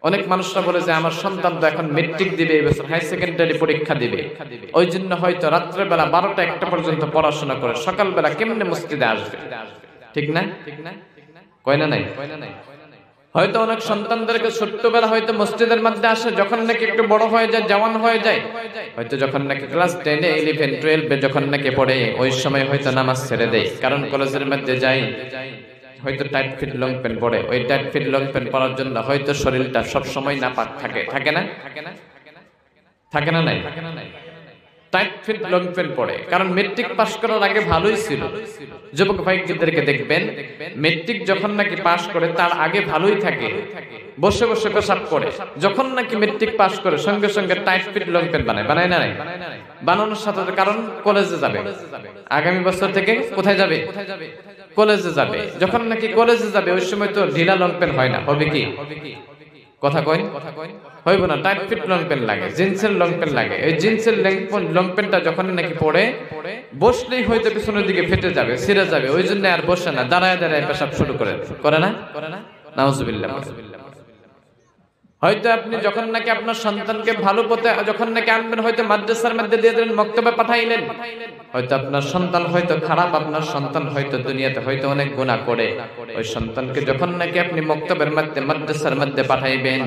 অনেক মানুষরা বলে যে আমার সন্তান তো এখন মেট্রিক দিবে, এই বছর হাই সেকেন্ডারি পরীক্ষা দিবে, ওই জন্য হয়তো রাত্রেবেলা 12টা 1টা পর্যন্ত পড়াশোনা করে সকালবেলা কেমনে মসজিদে আসবে। ঠিক না? কয় না নাই? হয়তো অনেক সন্তানদেরকে ছোট্টবেলা হয়তো মসজিদের মধ্যে আসে, যখন নাকি একটু বড় হয়ে যায়, জওয়ান হয়ে যায়, হয়তো যখন নাকি ক্লাস 10 11 12 যখন নাকি পড়ে, ওই সময় হয়তো নামাজ ছেড়ে দেয়, কারণ কলেজের মধ্যে যায়, হয়তো টাইট ফিট লং প্যান্ট পরে, ওই টাইট ফিট লং প্যান্ট পরার জন্য হয়তো শরীরটা সব সময় নাপাক থাকে, থাকে না? থাকে না নাই? টাইট ফিট লং প্যান্ট পরে, কারণ মেট্রিক পাস করার আগে ভালোই ছিল। যুবক ভাইদেরকে দেখবেন, মেট্রিক যখন নাকি পাস করে তার আগে ভালোই থাকে, বসে বসে পেশাব করে, যখন নাকি মেট্রিক পাস করে সঙ্গে সঙ্গে টাইট ফিট লং প্যান্ট বানায় না নাই? বানানোর সাথে, কারণ কলেজে যাবে, আগামী বছর থেকে কোথায় যাবে? কলেজে যাবে। যখন নাকি কলেজে যাবে ওই সময় তো ঢিলা লং প্যান্ট হয় না, হবে কি? কথা কই? হইব না, টাইট ফিট লং প্যান্ট লাগে, জিন্সের লং প্যান্ট লাগে। এই জিন্সের লং প্যান্টটা যখন নাকি পরে, বসলেই হয়তো পিছনের দিকে ফেটে যাবে, ছিঁড়ে যাবে, ওই জন্য আর বসে না, দাঁড়ায় দাঁড়ায় পেশাব শুরু করে না? নাউজুবিল্লাহ। হয়তো আপনি যখন নাকি আপনার সন্তানকে ভালো পথে যখন নাকি আনবেন, হয়তো মাদ্রাসার মধ্যে দিয়ে দিলেন, মক্তবে পাঠাইলেন, হয়তো আপনার সন্তান হয়তো খারাপ, আপনার সন্তান হয়তো দুনিয়াতে হয়তো অনেক গুনাহ করে, ওই সন্তানকে যখন নাকি আপনি মক্তবের মধ্যে মাদ্রাসার মধ্যে পাঠাইবেন,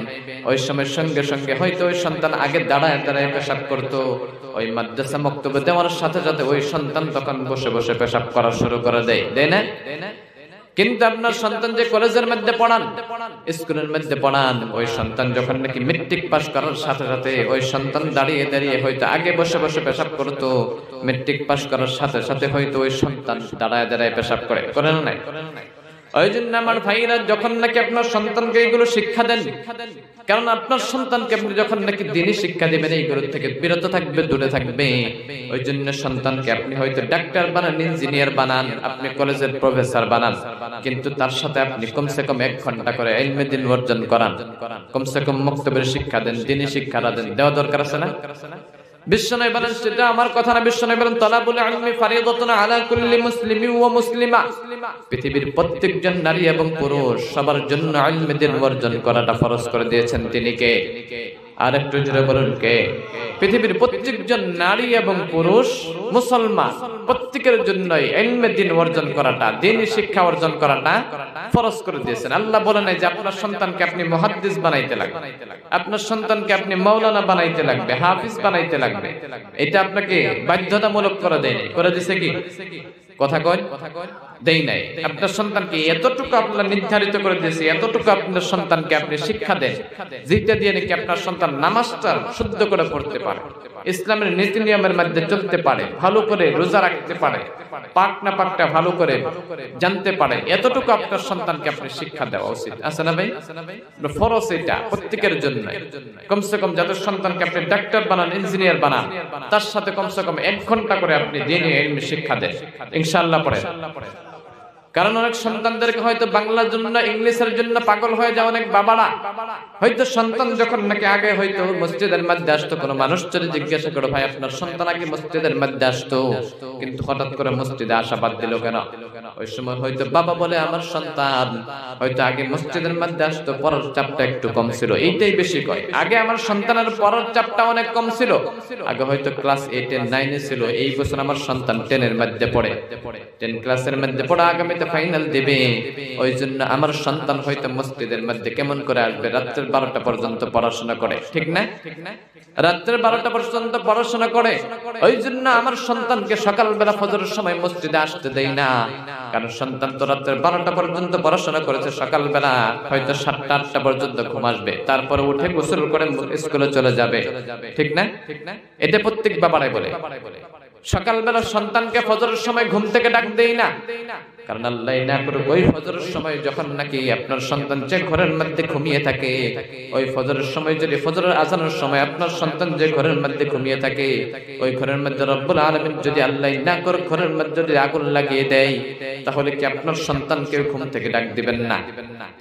ওই সময় সঙ্গে সঙ্গে হয়তো ওই সন্তান আগে দাঁড়ায় দাঁড়ায় পেশাব করতো, ওই মাদ্রাসা মক্তবে দেওয়ার সাথে সাথে ওই সন্তান তখন বসে বসে পেশাব করা শুরু করে দেয় না? কিন্তু আপনার সন্তান যে কলেজের মধ্যে পড়ান, স্কুলের মধ্যে পড়ান, ওই সন্তান যখন নাকি মেট্রিক পাস করার সাথে সাথে ওই সন্তান দাঁড়িয়ে দাঁড়িয়ে হয়তো আগে বসে বসে পেশাব করতো, মেট্রিক পাস করার সাথে সাথে হয়তো ওই সন্তান দাঁড়ায় দাঁড়ায় পেশাব করে না নাই? ওই জন্য আমার ভাইরা, যখন নাকি আপনার সন্তানকে এইগুলো শিক্ষা দেন, কারণ আপনার সন্তানকে আপনি যখন নাকি দ্বীনি শিক্ষা দিবেন, এইগুলো থেকে বিরত থাকবে, দূরে থাকবে। ওই জন্য সন্তানকে আপনি হয়তো ডাক্তার বানান, ইঞ্জিনিয়ার বানান, আপনি কলেজের প্রফেসর বানান, কিন্তু তার সাথে আপনি কমসে কম 1 ঘন্টা করে ইলমে দ্বীন অর্জন করান, কমসে কম মক্তবের শিক্ষা দেন, দ্বীনি শিক্ষা দেন, দেওয়া দরকার আছে না? বিশ্বনবী বলেন, সেটা আমার কথা না, বিশ্বনবী বলেন তালাবুল ইলমি ফারিদাতুন আলা কুল্লি মুসলিমিন ওয়া মুসলিমা, পৃথিবীর প্রত্যেকজন নারী এবং পুরুষ সবার জন্য ইলমে দ্বীন অর্জন করাটা ফরজ করে দিয়েছেন তিনি কে? আর একটু জোরে বলুন কে? পৃথিবীর প্রত্যেকজন নারী এবং পুরুষ মুসলমান প্রত্যেকের জন্য ইলমে দ্বীন অর্জন করাটা, দ্বীনি শিক্ষা অর্জন করাটা ফরজ করে দিয়েছেন। আল্লাহ বলেন যে আপনার সন্তানকে আপনি মুহাদ্দিস বানাইতে লাগবে, আপনার সন্তানকে আপনি মাওলানা বানাইতে লাগবে, হাফিজ বানাইতে লাগবে, এটা আপনাকে বাধ্যতামূলক করে দেয়নি, করে দিয়েছে কি? কথা কয়? দেই নাই। আপনার সন্তানকে এতটুকু আপনার নির্ধারিত করে দিয়েছে, এতটুকু আপনার সন্তানকে আপনি শিক্ষা দেন, যেটা দিয়ে নাকি আপনার সন্তান নামাজটা শুদ্ধ করে পড়তে পারে, ইসলামের নীতি নিয়মের মধ্যে চলতে পারে, ভালো করে রোজা রাখতে পারে, পাক না পাকটা ভালো করে জানতে পারে, এতটুকু আপনার সন্তানকে আপনি শিক্ষা দেওয়া উচিত আছে না ভাই? ফরজ এটা প্রত্যেকের জন্য। কমসে কম যাদের সন্তানকে আপনি ডাক্তার বানান, ইঞ্জিনিয়ার বানান, তার সাথে কমসে কম 1 ঘন্টা করে আপনি দ্বীনি ইলমি শিক্ষা দেন, ইনশাআল্লাহ পড়ে। কারণ অনেক সন্তানদেরকে হয়তো বাংলার জন্য, ইংলিশের জন্য পাগল হয়ে যায় অনেক বাবারা। হয়তো সন্তান যখন নাকি আগে হয়তো মসজিদের মধ্যে আসতো, কোনো মানুষ যদি জিজ্ঞাসা করো, ভাই আপনার সন্তান আগে মসজিদের মধ্যে আসতো, কিন্তু হঠাৎ করে মসজিদে আসা বাদ দিল কেন? ওই সময় হয়তো বাবা বলে, আমার সন্তান হয়তো আগে মসজিদের মধ্যে আসতো, পড়ার চাপটা একটু কম ছিল, এইটাই বেশি কয়। আগে আমার সন্তানের পড়ার চাপটা অনেক কম ছিল, আগে হয়তো ক্লাস 8 9 ছিল, এই বছর আমার সন্তান 10 এর মধ্যে পড়ে, 10 ক্লাসের মধ্যে পড়া, আগামী ফাইনাল দেবে, ওই জন্য আমার সন্তান হয়তো মসজিদের মধ্যে কেমন করে আসবে? রাত্রের 12টা পর্যন্ত পড়াশোনা করে, ঠিক না? রাত্রের 12টা পর্যন্ত পড়াশোনা করে, ওই জন্য আমার সন্তানকে সকালবেলা ফজরের সময় মসজিদে আসতে দেই না, কারণ সন্তান তো রাত্রের 12টা পর্যন্ত পড়াশোনা করেছে, সকালবেলা হয়তো 7টা 8টা পর্যন্ত ঘুম আসবে, তারপরে উঠে গোসল করে স্কুলে চলে যাবে, ঠিক না? এটা প্রত্যেক বাবারাই বলে। সকালবেলা সন্তানকে ফজরের সময় ঘুম থেকে ডাক দেই না, কারণ আল্লাহ না করুক ওই ফজরের সময় যখন নাকি আপনার সন্তান যে ঘরের মধ্যে ঘুমিয়ে থাকে, ওই ফজরের সময় যদি ফজরের আজানের সময় আপনার সন্তান যে ঘরের মধ্যে ঘুমিয়ে থাকে, ওই ঘরের মধ্যে রব্বুল আলামিন যদি আল্লাহ না করুক ঘরের মধ্যে যদি আগুন লাগিয়ে দেয়, তাহলে কি আপনার সন্তানকে ঘুম থেকে ডাক দিবেন না?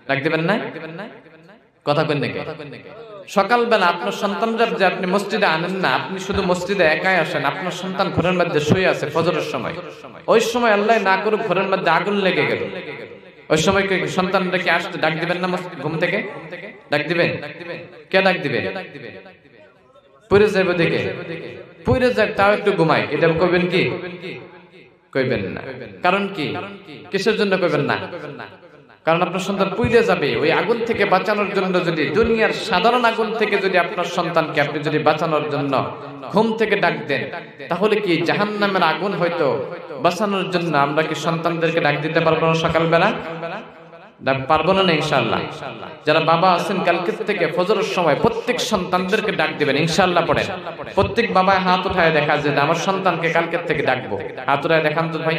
ডাক দিবেন না? কথা কই নাকি? সকালবেলা আপনার সন্তানরা যে আপনি মসজিদে আনেন না, আপনি শুধু মসজিদে একাই আসেন, আপনার সন্তান ঘরের মধ্যে শুয়ে আছে ফজরের সময়, ওই সময় আল্লাহ না করুক ঘরের মধ্যে আগুন লেগে গেল, ওই সময় সন্তানরা কি আসতে ডাক দিবেন না ঘুম থেকে? ডাক দিবেন? কে ডাক দিবে? পড়ে যাবে দেখে, পড়ে যাক তাও একটু ঘুমাই, এটা কইবেন কি? কইবেন না। কারণ কি? কিসের জন্য কইবেন না? কারণ আপনার সন্তান পুড়ে যাবে। ওই আগুন থেকে বাঁচানোর জন্য, যদি দুনিয়ার সাধারণ আগুন থেকে যদি আপনার সন্তানকে আপনি যদি বাঁচানোর জন্য ঘুম থেকে ডাক দেন, তাহলে কি জাহান্নামের আগুন হয়তো বাঁচানোর জন্য আমরা কি সন্তানদেরকে ডাক দিতে পারবো না সকালবেলা? পারবো না ইনশাআল্লাহ। যারা বাবা আছেন কালকে থেকে ফজরের সময় প্রত্যেক সন্তানদেরকে ডাক দিবেন ইনশাআল্লাহ পড়েন। প্রত্যেক বাবা হাত উঠায় দেখা যে আমার সন্তানকে কালকে থেকে ডাকবো। হাত উঠায় দেখান তো ভাই,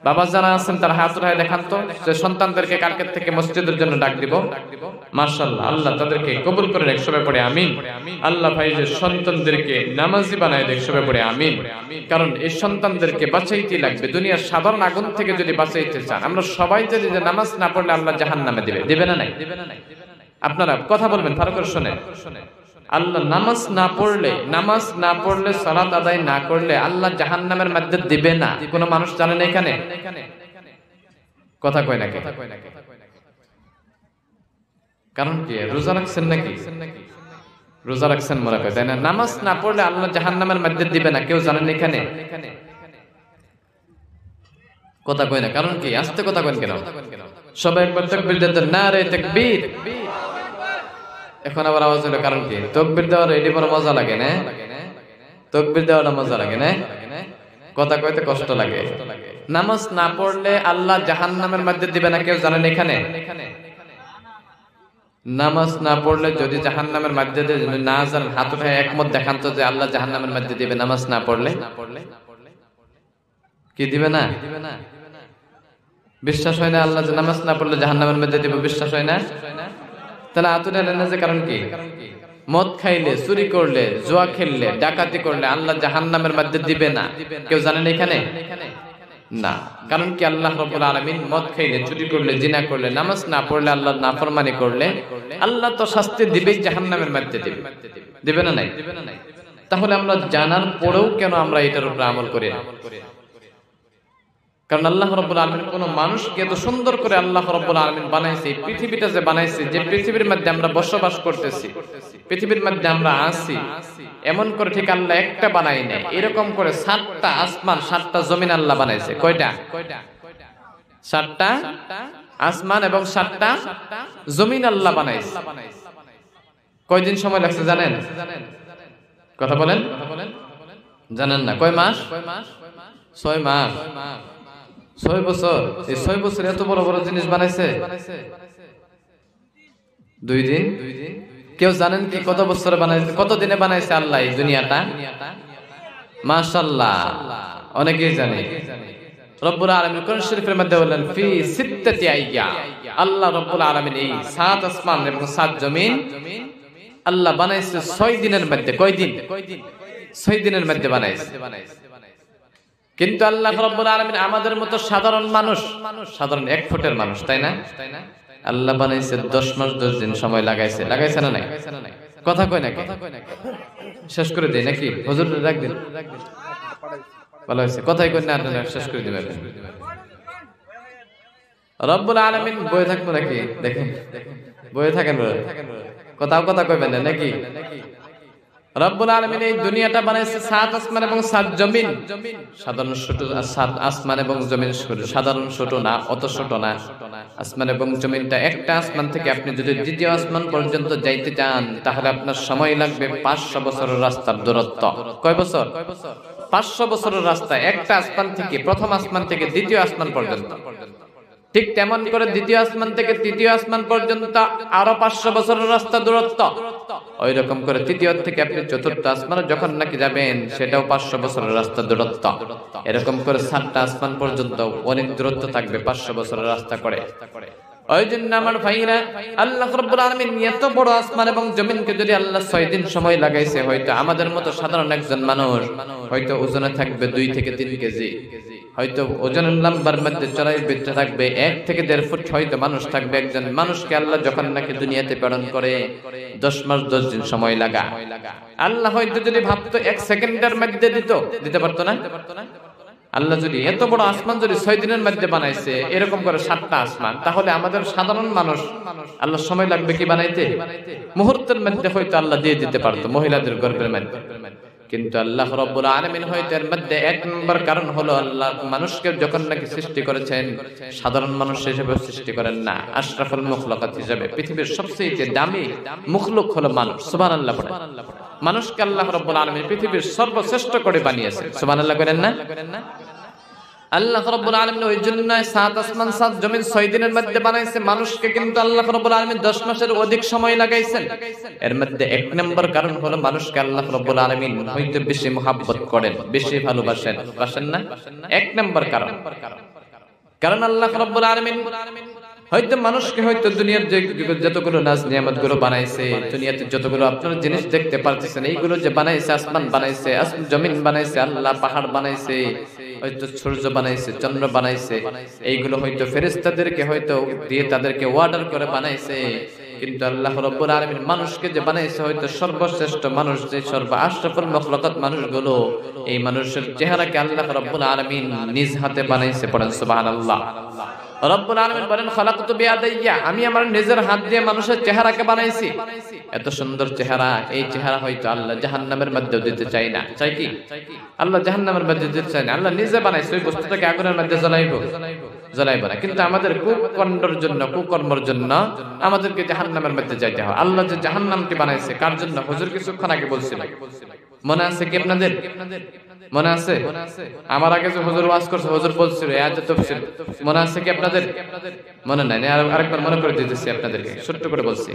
বাবা যারা আছেন তারা হাত উঠায় দেখান তো যে সন্তানদেরকে কালকে থেকে মসজিদের জন্য ডাক দিব। মাশাআল্লাহ, আল্লাহ তাদেরকে কবুল করে নেক, সবাই পড়ে আমিন। আল্লাহ ভাই যে সন্তানদেরকে নামাজি বানায় দেখ, সবাই পড়ে আমিন। কারণ এই সন্তানদেরকে বাঁচাইতে লাগবে। দুনিয়ার সাধারণ আগুন থেকে যদি বাঁচাইতে চান, আমরা সবাই যদি যে নামাজ না পড়লে আল্লাহ জাহান্নামে দিবে, দিবে না নাই? আপনারা কথা বলবেন ভালো করে শুনেন। আল্লাহ নামাজ না পড়লে সালাত আদায় না করলে আল্লাহ জাহান্নামের মধ্যে দিবে না। কোন মানুষ জানেন এখানে? কথা কয় নাকি? কারণ কি? রোজা রাখছেন নাকি? রোজা রাখছেন মনে করে, তাই না? নামাজ না পড়লে আল্লাহ জাহান্নামের মধ্যে দিবে না, কেউ জানেন এখানে? কথা কয় না, কারণ কি? আস্তে কথা কয় কেন? সবাই একবার তাকবীর দিতেন, নারে তাকবীর। এখন আবার আওয়াজ হলো, কারণ কি? তাকবীর দেওয়ার এটি বড় মজা লাগে না? তাকবীর দেওয়াটা মজা লাগে না? কথা কইতে কষ্ট লাগে। নামাজ না পড়লে আল্লাহ জাহান্নামের মধ্যে দিবে না, কেউ জানেন এখানে? নামাজ না পড়লে যদি জাহান্নামের মধ্যে দিয়ে না জানেন, হাত উঠায় একমত দেখান তো যে আল্লাহ জাহান্নামের মধ্যে দিবে নামাজ না পড়লে। কি দিবে না? বিশ্বাস হয় না আল্লাহ যে নামাজ না পড়লে জাহান্নামের মধ্যে দিবে? বিশ্বাস হয় না? তাহলে আতুরে না যে কারণ কি? মদ খাইলে, চুরি করলে, জুয়া খেললে, ডাকাতি করলে আল্লাহ জাহান্নামের মধ্যে দিবে না, কেউ জানেন এখানে? না। কারণ কি? আল্লাহ রাব্বুল আলামিন মদ খাইলে, চুরি করলে, জিনা করলে, নামাজ না পড়লে, আল্লাহর নাফরমানি করলে আল্লাহ তো শাস্তি দিবেই, জাহান্নামের মধ্যে দিবে। দিবে না নাই? তাহলে আমরা জানার পরেও কেন আমরা এটার উপর আমল করি না? কারণ আল্লাহ রাব্বুল আলামিন কোন মানুষকে এত সুন্দর করে আল্লাহ রাব্বুল আলামিন বানাইছে, এই পৃথিবীটা যে বানাইছে, যে পৃথিবীর মধ্যে আমরা বসবাস করতেছি, পৃথিবীর মধ্যে আমরা আছি, এমন করে ঠিক আল্লাহ একটা বানাই নাই। এরকম করে 7টা আসমান, 7টা জমিন আল্লাহ বানাইছে। কয়টা? 7টা আসমান এবং 7টা জমিন আল্লাহ বানাইছে। কয়দিন সময় লাগছে জানেন? কথা বলেন। জানেন না? কয় মাস? 6 মাস, 6 বছর। এই 6 বছর এত বড় বড় জিনিস বানাইছে 2 দিন। কেউ জানেন কি কত বছরে বানাইছে, কত দিনে বানাইছে আল্লাহ এই দুনিয়াটা? মাশাআল্লাহ, অনেকেই জানে। রব্বুল আলামিন কোরআন শরীফের মধ্যে বলেন ফি সিত্তাতি আইয়াম, আল্লাহ রব্বুল আলামিন এই 7 আসমান এবং 7 জমিন আল্লাহ বানাইছে 6 দিনের মধ্যে। কয় দিন? 6 দিনের মধ্যে বানাইছে। কিন্তু আল্লাহ রাব্বুল আলামিন আমাদের মতো সাধারণ মানুষ, সাধারণ 1 ফুটের মানুষ, তাই না? আল্লাহ বানাইছে 10 মাস 10 দিন সময় লাগাইছে। লাগাইছে না নাই? কথা কয় নাকি? শেষ করে দেই নাকি? হুজুর রাখ দিন, ভালো হয়েছে। কথাই কই না, আপনারা শেষ করে দিবেন। রব্বুল আলামিন বয়ে থাকবো নাকি? দেখেন বয়ে থাকেন, কথা কইবেন না নাকি? রব্বুল আলামিন এই দুনিয়াটা বানাইছে 7 আসমান এবং 7 জমিন। সাধারণ ছোট 7 আসমান এবং জমিন সাধারণ ছোট না, অত ছোট না। আসমান এবং জমিনটা, একটা আসমান থেকে আপনি যদি দ্বিতীয় আসমান পর্যন্ত যাইতে চান তাহলে আপনার সময় লাগবে 500 বছরের রাস্তার দূরত্ব। কয় বছর? 500 বছরের রাস্তা, একটা আসমান থেকে, প্রথম আসমান থেকে দ্বিতীয় আসমান পর্যন্ত। ঠিক তেমন করে দ্বিতীয় আসমান থেকে তৃতীয় আসমান পর্যন্ত আরো 500 বছরের রাস্তা দূরত্ব। ওই রকম করে তৃতীয় থেকে আপনি চতুর্থ আসমানে যখন নাকি যাবেন সেটাও 500 বছরের রাস্তা দূরত্ব। এরকম করে 7টা আসমান পর্যন্ত অনেক দূরত্ব থাকবে 500 বছরের রাস্তা করে। ওই জন্য আমার ভাইরা, আল্লাহ রাব্বুল আলামিন এত বড় আসমান এবং জমিনকে যদি আল্লাহ 6 দিন সময় লাগাইছে, হয়তো আমাদের মতো সাধারণ একজন মানুষ হয়তো ওজনে থাকবে 2 থেকে 3 কেজি, হয়তো ওজনের লম্বার মধ্যে চড়াই বেঁচে থাকবে 1 থেকে 1.5 ফুট হয়তো মানুষ থাকবে। একজন মানুষকে আল্লাহ যখন নাকি দুনিয়াতে প্রেরণ করে 10 মাস 10 দিন সময় লাগা। আল্লাহ হয়তো যদি ভাবতো 1 সেকেন্ডের মধ্যে দিতে পারতো না? আল্লাহ যদি এত বড় আসমান যদি 6 দিনের মধ্যে বানাইছে, এরকম করে 7টা আসমান, তাহলে আমাদের সাধারণ মানুষ আল্লাহ সময় লাগবে কি বানাইতে? মুহূর্তের মধ্যে হয়তো আল্লাহ দিয়ে দিতে পারতো মহিলাদের গর্ভের মধ্যে। কিন্তু আল্লাহ রাব্বুল আলামিন হয়তো এর মধ্যে এক নম্বর কারণ হলো আল্লাহ মানুষকে যখন নাকি সৃষ্টি করেছেন, সাধারণ মানুষ হিসেবে সৃষ্টি করেন না, আশরাফুল মাখলুকাত হিসেবে। পৃথিবীর সবচেয়ে দামি মখলুক হলো মানুষ। সুবহানাল্লাহ পড়ে। মানুষকে আল্লাহ রাব্বুল আলামিন পৃথিবীর সর্বশ্রেষ্ঠ করে বানিয়েছেন। সুবহানাল্লাহ করেন না? আল্লাহ রাব্বুল আলামিন ওই জন্য 7 আসমান 7 জমিন 6 দিনের মধ্যে বানাইছে। মানুষকে কিন্তু আল্লাহ রাব্বুল আলামিন 10 মাসের অধিক সময় লাগাইছেন। এর মধ্যে এক নম্বর কারণ হলো মানুষকে আল্লাহ রাব্বুল আলামিন হয়তো বেশি মহব্বত করেন, বেশি ভালোবাসেন। বাসেন না? এক নম্বর কারণ। কারণ আল্লাহ রাব্বুল আলামিন হয়তো মানুষকে হয়তো দুনিয়ার যতগুলো নাজ নিয়ামত গুলো বানাইছে, দুনিয়াতে যতগুলো আপনারা জিনিস দেখতে পারতেছেন, এইগুলো যে বানাইছে, আসমান বানাইছে, জমিন বানাইছে, আল্লাহ পাহাড় বানাইছে, হয়তো সূর্য বানাইছে, চন্দ্র বানাইছে, এইগুলো হয়তো ফেরেশতাদেরকে হয়তো দিয়ে তাদেরকে অর্ডার করে বানাইছে। কিন্তু আল্লাহ রাব্বুল আলামিন মানুষকে যে বানাইছে, হয়তো সর্বশ্রেষ্ঠ মানুষ, যে আশরাফুল মাখলুকাত মানুষগুলো, এই মানুষের চেহারাকে আল্লাহ রাব্বুল আলামিন নিজ হাতে বানাইছে। পড়েন সুবহানাল্লাহ। রব্বুল আলামিন বলেন খালাকতু বিয়াদাইয়া, আমি আমার নিজের হাত দিয়ে মানুষের চেহারাকে বানাইছি। এত সুন্দর চেহারা, এই চেহারা হয়তো আল্লাহ জাহান্নামের মধ্যে দিতে চাই না। চাই কি? আল্লাহ জাহান্নামের মধ্যে দিতে চায় না। আল্লাহ নিজে বানাইছে, ওই বস্তুটাকে আগুনের মধ্যে জ্বলাইবো না। কিন্তু আমাদের কুকর্মের জন্য, কুকর্মের জন্য আমাদেরকে জাহান্নামের মধ্যে যাইতে হয়। আল্লাহ যে জাহান্নামটি বানাইছে কার জন্য? হুজুর কিছুক্ষণ আগে বলছিল, মনে আছে কি আপনাদের? মনে আছে? আমার আগে যে হুজুর ওয়াজ করছে, হুজুর বলছিল আয়াত তাফসীর, মনে আছে কি আপনাদের? মনে নাই? আরেকবার মনে করে দিতেছি আপনাদেরকে, ছোট্ট করে বলছি।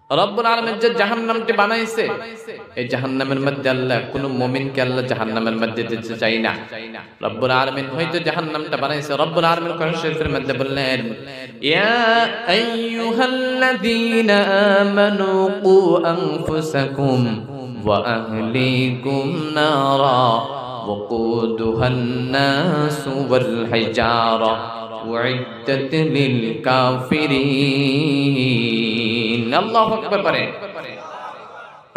রব্বুল আলামিন যে জাহান্নামটি বানাইছে, এই জাহান্নামের মধ্যে আল্লাহ কোন মুমিনকে আল্লাহ জাহান্নামের মধ্যে দিতে চাই না। রব্বুল আলামিন হয়তো জাহান্নামটা বানাইছে। রব্বুল আলামিন কোরআন শরীফের মধ্যে বললেন, ইয়া আইয়ুহাল্লাযীনা আমানু কু আনফুসাকুম ওয়া আহলিকুম নারা ওয়াকুদুহান নাসু ওয়াল হিজারা উইদ্দাত লিল কাফিরিন। আল্লাহু আকবার পড়েন।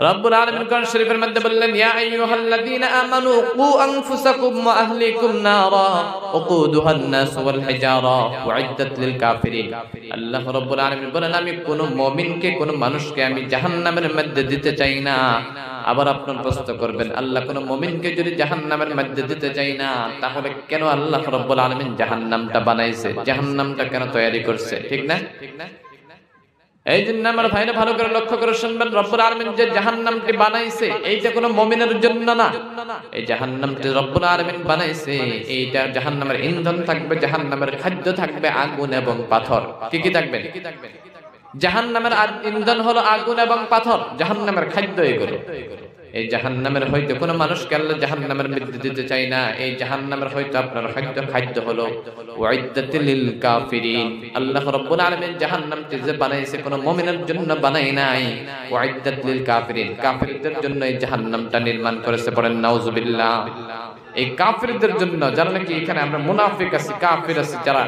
রব্বুল আলামিন কোরআন শরীফের মধ্যে বললেন, ইয়া আইয়ুহাল্লাযীনা আমানু কু আনফুসাকুম ওয়া আহলিকুম নারা ওয়াকুদুহান নাস ওয়াল হিজারা উইদ্দাত লিল কাফিরিন। আল্লাহ রাব্বুল আলামিন বলেন, আমি কোন মুমিনকে, কোন মানুষকে আমি জাহান্নামের মধ্যে দিতে চাই না। আবার আপনারা প্রশ্ন করবেন, আল্লাহ কোন মুমিনকে যদি জাহান্নামের মধ্যে দিতে চাই না, তাহলে কেন আল্লাহ রাব্বুল আলামিন জাহান্নামটা বানাইছে, জাহান্নামটা কেন তৈরি করছে? ঠিক না? এই জন্য আমার ভাইরা ভালো করে লক্ষ্য করে শুনবেন, রব্বুল আলামিন যে জাহান্নামটি বানাইছে, এইটা কোনো মুমিনের জন্য না। এই জাহান্নামটি রব্বুল আলামিন বানাইছে, এইটা জাহান্নামের ইন্ধন থাকবে, জাহান্নামের খাদ্য থাকবে আগুন এবং পাথর। কি কি থাকবে? জাহান্নামের ইন্ধন হলো আগুন এবং পাথর, জাহান্নামের খাদ্য এগুলো। এই জাহান্নামের হয়তো কোনো মানুষকে আল্লাহ জাহান্নামের মধ্যে দিতে চাই না। এই জাহান্নামের হয়তো আপনার খাদ্য হলো উইদ্দাত লিল কাফিরিন। আল্লাহ রাব্বুল আলামিন জাহান্নামটি যে বানাইছে কোনো মুমিনের জন্য বানাই নাই, উইদ্দাত লিল কাফিরিন, কাফিরদের জন্য এই জাহান্নামটা নির্মাণ করেছে। পড়েন নাউজুবিল্লাহ। এই কাফিরদের জন্য, যারা নাকি এখানে আমরা মুনাফিক আছি, কাফির আছি, যারা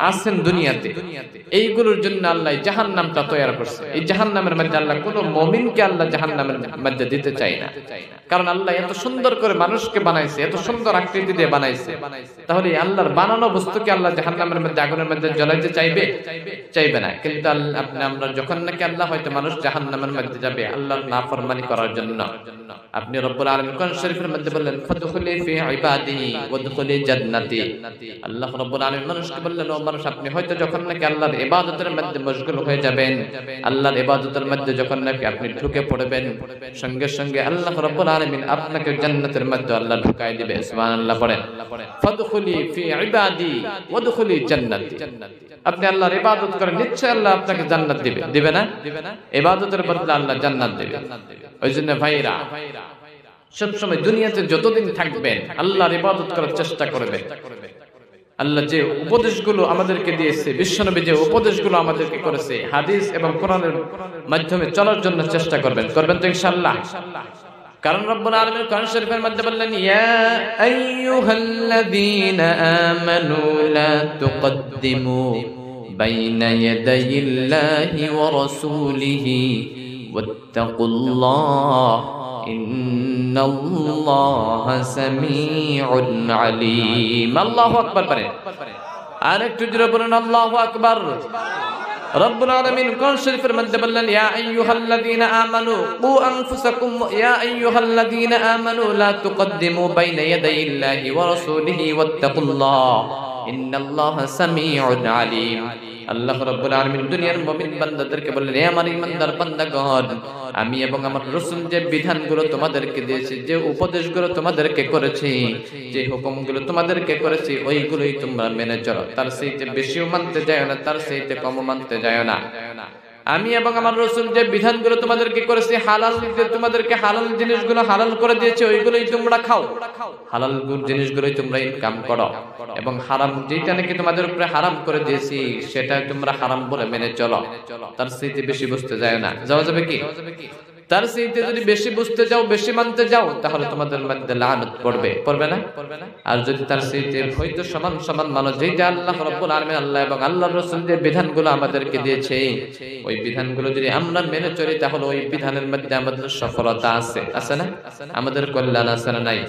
আছেন দুনিয়াতে, এইগুলোর জন্য আল্লাহ জাহান্নামটা তৈরি করছে। এই জাহান্নামের মধ্যে আল্লাহ কোনো মুমিনকে আল্লাহ জাহান্নামের মধ্যে দিতে চায় না। কারণ আল্লাহ এত সুন্দর করে মানুষকে বানাইছে, এত সুন্দর আকৃতি দিয়ে বানাইছে, তাহলে আল্লাহর বানানো বস্তুকে আল্লাহ জাহান্নামের মধ্যে, আগুনের মধ্যে জ্বলাইতে চাইবে না। কিন্তু আমরা যখন নাকি আল্লাহ হয়তো মানুষ জাহান্নামের মধ্যে যাবে আল্লাহর নাফরমানি করার জন্য, আপনি রব্বুল আলামিন কোরআন শরীফের মধ্যে বললেন, ফাদখুলি ফি ইবাদি ওয়াদখুলি জান্নাতি। আল্লাহ রব্বুল আলামিন মানুষকে বললেন, ও মানুষ, আপনি হয়তো যখন নাকি আল্লাহর ইবাদতের মধ্যে মশগুল হয়ে যাবেন, আল্লাহর ইবাদতের মধ্যে যখন নাকি আপনি ঢুকে পড়বেন, সঙ্গে সঙ্গে আল্লাহ রব্বুল আলামিন আপনাকে জান্নাতের মধ্যে আল্লাহ ঢুকাই দিবে। সুবহানাল্লাহ পড়েন। ফাদখুলি ফি ইবাদি ওয়াদখুলি জান্নাতি। আপনি আল্লাহর ইবাদত করেন, নিশ্চয় আল্লাহ আপনাকে জান্নাত দিবে না? ইবাদতের বদলে আল্লাহ জান্নাত দিবে। ওই জন্য ভাইরা, সবসময় দুনিয়াতে যতদিন থাকবেন আল্লাহর ইবাদত করার চেষ্টা করবেন। আল্লাহ যে উপদেশগুলো আমাদেরকে দিয়েছে, বিশ্বনবী যে উপদেশগুলো আমাদেরকে করেছে, হাদিস এবং কোরআনের মাধ্যমে চলার জন্য চেষ্টা করবেন তো ইনশাআল্লাহ। কারণ রব্বুল আলামিন কোরআন শরীফের মধ্যে বললেন, ইয়া আইয়ুহাল্লাযীনা আমানু লা তুকদ্দিমু বাইনা ইয়াদাইল্লাহি ওয়া রাসূলিহি ওয়াত্তাকুল্লাহ ইন্নাল্লাহা সামিউন আলীম। আল্লাহু আকবার পারে। আর একটু জোরে বলুন আল্লাহু আকবার। রব্বুল আলামিন কোরআন শরীফের মধ্যে বললেন, ইয়া আইয়ুহাল্লাযীনা আমানু কু আনফুসাকুম ইয়া আইয়ুহাল্লাযীনা আমানু লা তুকদ্দিমু বাইনা ইয়াদাইল্লাহি ওয়া রাসূলিহি ওয়াত্তাকুল্লাহ ইন্নাল্লাহা সামিউন আলীম। আল্লাহ রাব্বুল আলামিন দুনিয়ার মুমিন বান্দাদেরকে বললেন, হে আমার ঈমানদার বান্দাগণ, আমি এবং আমার রাসূল যে বিধানগুলো তোমাদেরকে দিয়েছি, যে উপদেশগুলো তোমাদেরকে করেছি, যে হুকুমগুলো তোমাদেরকে করেছি, ওইগুলোই তোমরা মেনে চলো। তার চাইতে বেশিও মানতে যায় না, তার চাইতে কমও মানতে যায় না। আমি এবং আমার রাসূল যে বিধানগুলো তোমাদেরকে করেছি, হালাল যে তোমাদেরকে হালাল জিনিসগুলো হালাল করে দিয়েছে, ওইগুলোই তোমরা খাও। হালাল জিনিসগুলোই তোমরা ইনকাম করো, এবং হারাম যেটা নাকি তোমাদের উপরে হারাম করে দিয়েছি, সেটা তোমরা হারাম বলে মেনে চলো। তার চাইতে বেশি বুঝতে যায় না, যাওয়া যাবে কি? তার চাইতে যদি বেশি বুঝতে যাও, বেশি মানতে যাও, তাহলে তোমাদের মধ্যে লানত পড়বে, পড়বে না? আর যদি তার চাইতে হয়তো সমান সমান মানো, যেটা আল্লাহ রাব্বুল আলামিন, আল্লাহ এবং আল্লাহর রাসূল যে বিধানগুলো আমাদেরকে দিয়েছে, ওই বিধানগুলো যদি আমরা মেনে চলি, তাহলে ওই বিধানের মধ্যে আমাদের সফলতা আছে, আছে না? আমাদের কল্যাণ আছে না নাই?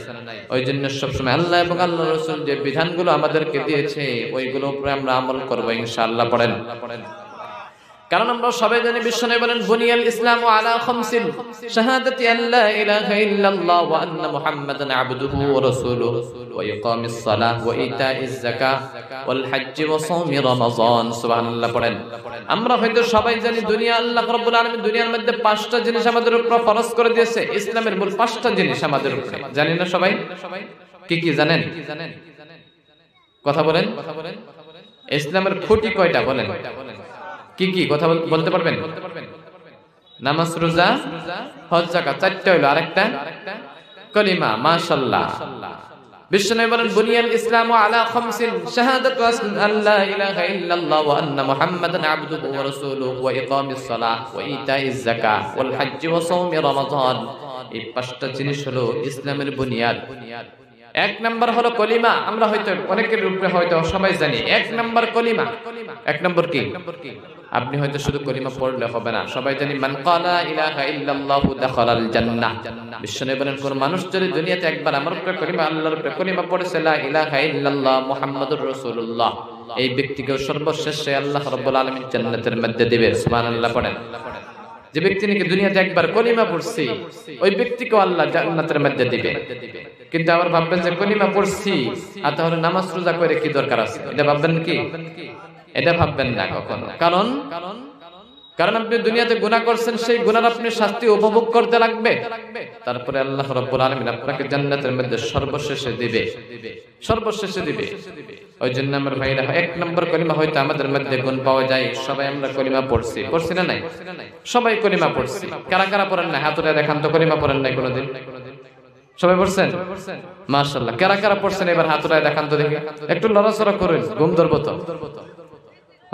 ওই জন্য সবসময় আল্লাহ এবং আল্লাহর রাসূল যে বিধানগুলো আমাদেরকে দিয়েছে, ওইগুলোর উপরে আমরা আমল করব ইনশাআল্লাহ। পড়েন। কারণ আমরা সবাই জানি, বিশ্বনবী বলেন, বুনিয়াল ইসলামু আলা খামসিন শাহাদাতি আল্লা ইলাহা ইল্লাল্লাহ ওয়া আন্না মুহাম্মাদান আবদুহু ওয়া রাসূলুহু ওয়া ইকামিস সালাহ ওয়া ইতাইজ যাকাহ ওয়াল হজ্জ ওয়া সাওমি রমাযান। সুবহানাল্লাহ। পড়েন। আমরা হয়তো সবাই জানি, দুনিয়া আল্লাহ রাব্বুল আলামিন দুনিয়ার মধ্যে 5টা জিনিস আমাদের উপর ফরজ করে দিয়েছে। ইসলামের মূল 5টা জিনিস আমাদের উপরে, জানেন না সবাই? কি কি জানেন? কথা বলেন। ইসলামের খুঁটি কয়টা বলেন? কি কি কথা বলতে পারবেন? নামাজ, রোজা, হজ, যাকাত, 4টা হলো। আরেকটা কলিমা। মাশাআল্লাহ। বিশ্বনবী বলেন, বুনিয়াল ইসলামু আলা খামসিন শাহাদাতু আল্লা ইলাহা ইল্লাল্লাহ ওয়া আন্না মুহাম্মাদান আবদুহু ওয়া রাসূলুহু ওয়া ইকামিস সালাহ ওয়া ইতাইজ যাকাহ ওয়াল হজ্জ ওয়া সাওমি রমাযান। এই 5টা জিনিস হলো ইসলামের বুনিয়াদ। 1 নাম্বার হলো কলিমা। আমরা হয়তো অনেকের উপরে হয়তো সবাই জানি, 1 নাম্বার কলিমা। 1 নাম্বার কি? আপনি হয়তো শুধু কলিমা পড়লে হবে না, সবাই জানি, মান ক্বালা ইলাহা ইল্লাল্লাহু দাখালাল জান্নাহ। বিশ্বনবী বলেন, কোন মানুষ যদি দুনিয়াতে একবার আমার উপরে কলিমা, আল্লাহর উপরে কলিমা পড়েছে, লা ইলাহা ইল্লাল্লাহ মুহাম্মাদুর রাসূলুল্লাহ, এই ব্যক্তিকে সর্বশেষে আল্লাহ রাব্বুল আলামিন জান্নাতের মধ্যে দিবে। সুবহানাল্লাহ। পড়েন। যে ব্যক্তি নাকি দুনিয়াতে একবার কলিমা পড়ছে, ওই ব্যক্তিকে আল্লাহ জান্নাতের মধ্যে দিবে। কিন্তু আবার ভাববেন যে কলিমা পড়ছি, আর তাহলে নামাজ রোজা করে কি দরকার আছে? এটা ভাববেন কি? এটা ভাববেন না কখনো। কারণ আপনি দুনিয়াতে গুনাহ করছেন, সেই গুনার আপনি শাস্তি উপভোগ করতে লাগবে। তারপরে আল্লাহ রাব্বুল আলামিন আপনাকে জান্নাতের মধ্যে সর্বশেষে দিবে, সর্বশেষে দিবে। ওই জন্য আমার ভাইরা, 1 নম্বর কলিমা হয়তো আমাদের মধ্যে গুণ পাওয়া যায়। সবাই আমরা কলিমা পড়ছি না নাই? সবাই কলিমা পড়ছি। কারা কারা পড়েন না? হাত উঠায় দেখান তো, কলিমা পড়েন নাই কোনোদিন? সবাই পড়ছেন? মাশাআল্লাহ। কারা কারা পড়ছেন এবার হাত উঠায় দেখান তো দেখি। একটু লড়াচড়া করুন, ঘুম ধরবো তো।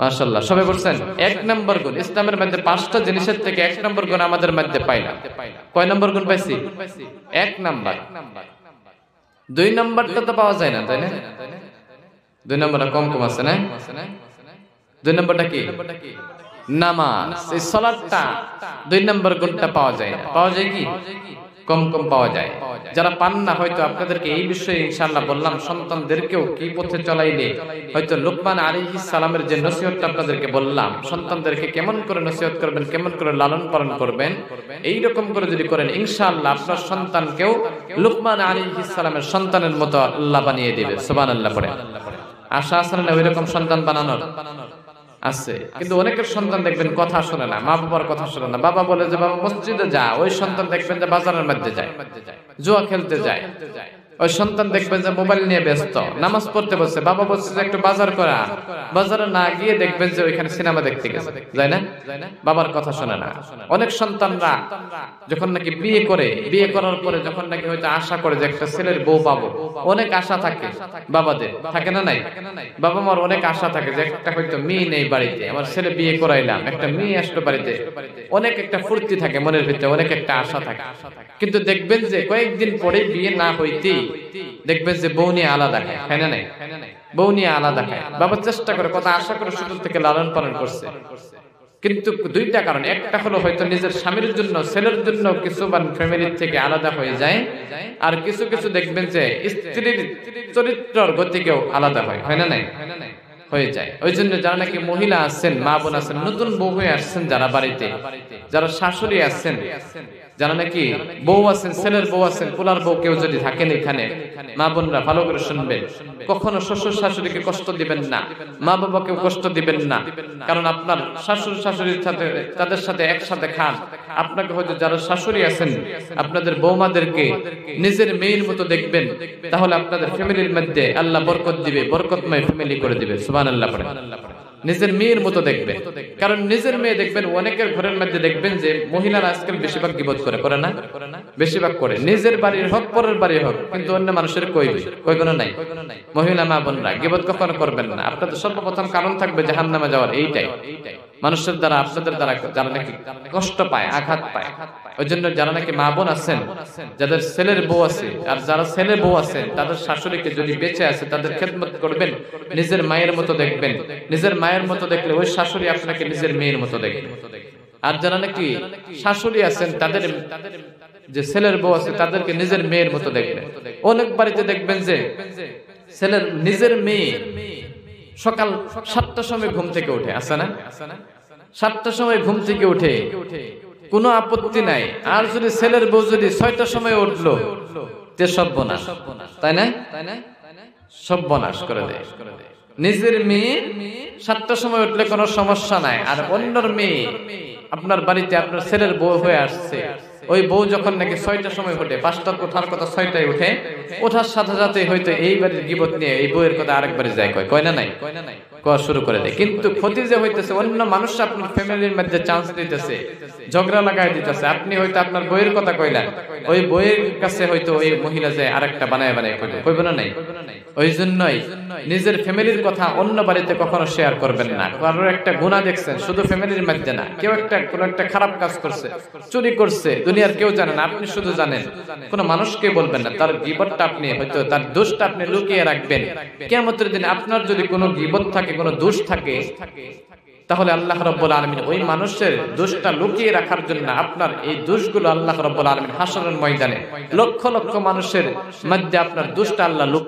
মাশাআল্লাহ। সবাই পড়ছেন। 1 নম্বর গুণ, ইসলামের মধ্যে 5টা জিনিসের থেকে 1 নম্বর গুণ আমাদের মধ্যে পাইলাম। কয় নম্বর গুণ পাইছি? 1 নম্বর। 2 নম্বরটা তো পাওয়া যায় না, তাই না? 2 নম্বরটা কম আছে না? 2 নম্বরটা কি? নামাজ। এই সালাতটা 2 নম্বর গুণটা পাওয়া যায় না। পাওয়া যায় কি? কম পাওয়া যায়। যারা পান না, হয়তো আপনাদেরকে এই বিষয়ে ইনশাআল্লাহ বললাম, সন্তানদেরকেও কি পথে চলাইলে, হয়তো লুকমান আলাইহিস সালামের যে নসিহতটা আপনাদেরকে বললাম, সন্তানদেরকে কেমন করে নসিহত করবেন, কেমন করে লালন পালন করবেন, এই রকম করে যদি করেন, ইনশাআল্লাহ আপনার সন্তানকেও লুকমান আলাইহিস সালামের সন্তানের মতো আল্লাহ বানিয়ে দিবে। সুবহানাল্লাহ। পড়ে। আশা আছে না ওই রকম সন্তান বানানোর? আছে। কিন্তু অনেকের সন্তান দেখবেন কথা শোনে না, মা বাবার কথা শোনে না। বাবা বলে যে বাবা মসজিদে যা, ওই সন্তান দেখবেন যে বাজারের মধ্যে যায়, জুয়া খেলতে যায়। ওই সন্তান দেখবেন যে মোবাইল নিয়ে ব্যস্ত। নামাজ পড়তে বসে, বাবা বলছে যে একটু বাজার করা, বাজারে না গিয়ে দেখবেন যে ওইখানে সিনেমা দেখতে গেছে, যায় না? বাবার কথা শোনে না। অনেক সন্তানরা যখন নাকি বিয়ে করে, বিয়ে করার পরে যখন নাকি হয়তো আশা করে যে একটা ছেলের বউ পাবো, অনেক আশা থাকে বাবাদের, থাকে না নাই? বাবা মার অনেক আশা থাকে যে একটা হয়তো মেয়ে নেই বাড়িতে, আমার ছেলে বিয়ে করাইলাম, একটা মেয়ে আসলো বাড়িতে, অনেক একটা ফুর্তি থাকে মনের ভিতরে, অনেক একটা আশা থাকে। কিন্তু দেখবেন যে কয়েকদিন পরে বিয়ে না হইতেই দেখবেন যে বউ নিয়ে আলাদা খায়, হয় না নাই? বউ নিয়ে আলাদা খায়। বাবা চেষ্টা করে, কথা আশা করে শুরু থেকে লালন পালন করছে, কিন্তু দুইটা কারণ, একটা হলো হয়তো নিজের স্বামীর জন্য ছেলের জন্য কিছু ফ্যামিলির থেকে আলাদা হয়ে যায়, আর কিছু কিছু দেখবেন যে স্ত্রীর চরিত্রের গতিকেও আলাদা হয় না নাই হয়ে যায়। ওই জন্য যারা নাকি মহিলা আছেন, মা বোন আছেন, নতুন বউ হয়ে আসছেন, যারা বাড়িতে, যারা শাশুড়ি আছেন, যারা নাকি বউ আছেন, ছেলের বউ আছেন, পোলার বউ কেউ যদি থাকেন এখানে, মা বোনরা ভালো করে শুনবেন, কখনো শ্বশুর শাশুড়িকে কষ্ট দিবেন না, মা বাবাকেও কষ্ট দিবেন না। কারণ আপনার শাশুড় শাশুড়ির সাথে, তাদের সাথে একসাথে খান। আপনাকে হয়তো যারা শাশুড়ি আছেন, আপনাদের বৌমাদেরকে নিজের মেয়ের মতো দেখবেন, তাহলে আপনাদের ফ্যামিলির মধ্যে আল্লাহ বরকত দিবে, বরকতময় ফ্যামিলি করে দিবে। সুবহানাল্লাহ পড়ে। নিজের মেয়ের মতো দেখবেন, কারণ নিজের মেয়ে দেখবেন অনেকের ঘরের মধ্যে দেখবেন যে মহিলারা আজকাল বেশিরভাগ গীবত করে না, বেশিরভাগ করে, নিজের বাড়ির হোক পরের বাড়ির হোক, কিন্তু অন্য মানুষের কইবে না নাই। মহিলা মা বোনরা গীবত কখনো করবেন না। আপনাদের সর্বপ্রথম কারণ থাকবে জাহান্নামে যাওয়ার, এইটাই। মানুষের দ্বারা, আপনাদের দ্বারা যারা নাকি কষ্ট পায়, আঘাত পায়, ওই জন্য যারা নাকি মা বোন আছেন, যাদের ছেলের বউ আছে, আর যারা ছেলে বউ আছেন, তাদের শাশুড়িকে যদি বেঁচে আছে তাদের খেদমত করবেন, নিজের মায়ের মতো দেখবেন। নিজের মায়ের মতো দেখলে ওই শাশুড়ি আপনাকে নিজের মেয়ের মতো দেখবে। আর যারা নাকি শাশুড়ি আছেন, তাদের যে ছেলের বউ আছে, তাদেরকে নিজের মেয়ের মতো দেখবেন। অনেক বাড়িতে দেখবেন যে ছেলের নিজের মেয়ে সকাল 7টার সময় ঘুম থেকে উঠে, আছে না? 7টার সময় ঘুম থেকে উঠে, কোনো আপত্তি নাই। আর যদি ছেলের বউ যদি 6টার সময় উঠলো, তে সর্বনাশ, তাই না? সর্বনাশ করে দেয়। নিজের মেয়ে 7টার সময় উঠলে কোনো সমস্যা নাই, আর অন্যর মেয়ে আপনার বাড়িতে আপনার ছেলের বউ হয়ে আসছে, ওই বউ যখন নাকি 6টার সময় উঠে, 5টার ওঠার কথা 6টায় উঠে, ওঠার সাথে সাথে হয়তো এই বাড়ির গীবত নিয়ে এই বউয়ের কথা আরেকবারে যায়, কয় না নাই, কওয়া শুরু করে দেয়। কিন্তু ক্ষতি যে হইতেছে, অন্য মানুষ আপনার ফ্যামিলির মধ্যে চান্স দিতেছে, ঝগড়া লাগাই দিতেছে। আপনি হয়তো আপনার বইয়ের কথা কইলেন, ওই বইয়ের কাছে হয়তো ওই মহিলা যে আরেকটা বানায় কইবে না নাই। ওই জন্যই নিজের ফ্যামিলির কথা অন্য বাড়িতে কখনো শেয়ার করবেন না। কারোর একটা গুনাহ দেখছেন, শুধু ফ্যামিলির মধ্যে না, কেউ কোনো একটা খারাপ কাজ করছে, চুরি করছে, দুনিয়ার কেউ জানে না, আপনি শুধু জানেন, কোনো মানুষকে বলবেন না। তার গীবতটা আপনি হয়তো, তার দোষটা আপনি লুকিয়ে রাখবেন। কিয়ামতের দিনে আপনার যদি কোনো গীবত থাকে, কোনো দোষ থাকে, তাহলে আল্লাহ রাব্বুল আলামিন ওই মানুষের দোষটা লুকিয়ে রাখার জন্য আপনার এই দোষগুলো আল্লাহ রাব্বুল আলামিন হাশরের ময়দানে লক্ষ লক্ষ মানুষের মধ্যে আপনার দোষটা আল্লাহ